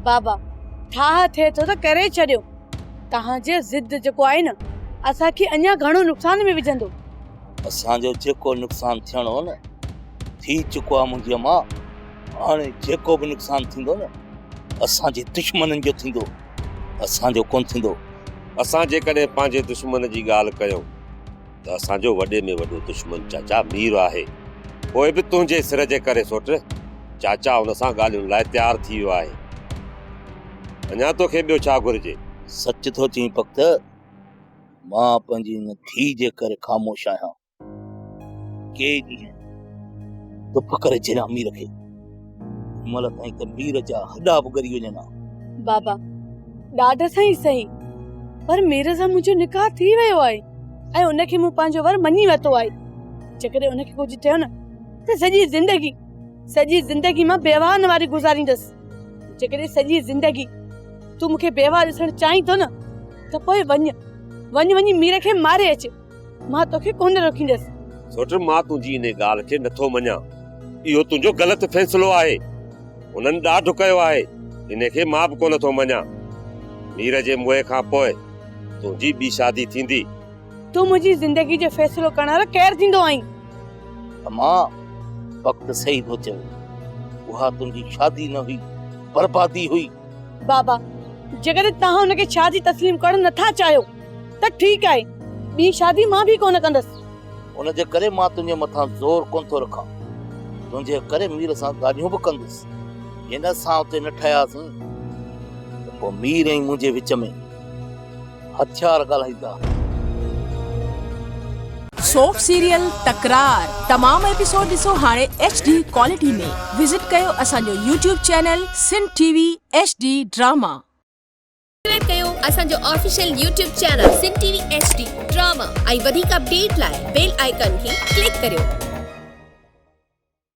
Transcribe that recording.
बाबा ठाह थे तो करे छॾियो। तव्हांजे ज़िद जेको आहे न असांखे अञा घणो नुक़सान में विझंदो। असांजो जेको नुक़सान थियणो न थी चुको आहे मुंहिंजी अम्मा। हाणे जेको बि नुक़सान थींदो न असांजे दुश्मननि जो थींदो, असांजो कोन थींदो। असां जेकॾहिं पंहिंजे दुश्मन जी ॻाल्हि कयूं त असांजो वॾे में वॾो दुश्मन चाचा मीर आहे। पोइ बि तुंहिंजे सिर जे करे सोच, चाचा हुन सां ॻाल्हियुनि लाइ तयारु थी वियो आहे। अञा तोखे ॿियो छा घुरिजे? सच थो चई भक्त, मां पंहिंजी हिन थी जे करे ख़ामोश आहियां। के ॾींहं धुप करे छॾियां मीर खे, हिनमहिल ताईं त मीर जा हॾा बि ॻरी वञनि हा। बाबा ॾाढा सही पर मीर सां मुंहिंजो निकाह थी वियो आहे ऐं उनखे मूं पंहिंजो वर मञी वरितो आहे। जेकॾहिं उनखे कुझु थियो न त सॼी ज़िंदगी मां बेवाह न वारी गुज़ारींदसि। जेकॾहिं सॼी ज़िंदगी तूं मूंखे बेवाह ॾिसणु चाहीं थो न त पोइ वञी मीर खे मारे अच, मां तोखे कोन रोकींदसि। सोच मां तुंहिंजी इन ॻाल्हि खे नथो मञां, इहो तुंहिंजो ग़लति फ़ैसिलो आहे। उन्हनि ॾाढो कयो आहे, इनखे मां बि कोन थो मञां। मीर जे मुंहं खां पोइ तुंहिंजी ॿी शादी थींदी। तूं मुंहिंजी ज़िंदगी जो फ़ैसिलो करण वारो केरु थींदो आहीं? अम्मा वक़्तु सही थो चवे, उहा तुंहिंजी शादी न हुई, बर्बादी हुई। बाबा जेकॾहिं तव्हां हुनखे शादी तस्लीम करणु नथा चाहियो त ठीकु आहे, ॿी शादी मां बि कोन कंदसि। उनजे करे मां तुंहिंजे मथां ज़ोर कोन थो रखां, तुंहिंजे करे मीर सां ॻाल्हियूं बि कंदुसि। हिन सां उते न ठहियासीं त पोइ मीर ऐं मुंहिंजे विच में हथियार ॻाल्हाईंदा। सोप सीरियल तकरार तमाम एपिसोड ॾिसो हाणे HD क्वालिटी में। विजिट कयो असांजो YouTube channel Sindh TV HD drama. Subscribe कयो असांजो official YouTube channel Sindh TV HD drama ऐं वधीक अपडेट लाइ बेल आइकन खे क्लिक करियो।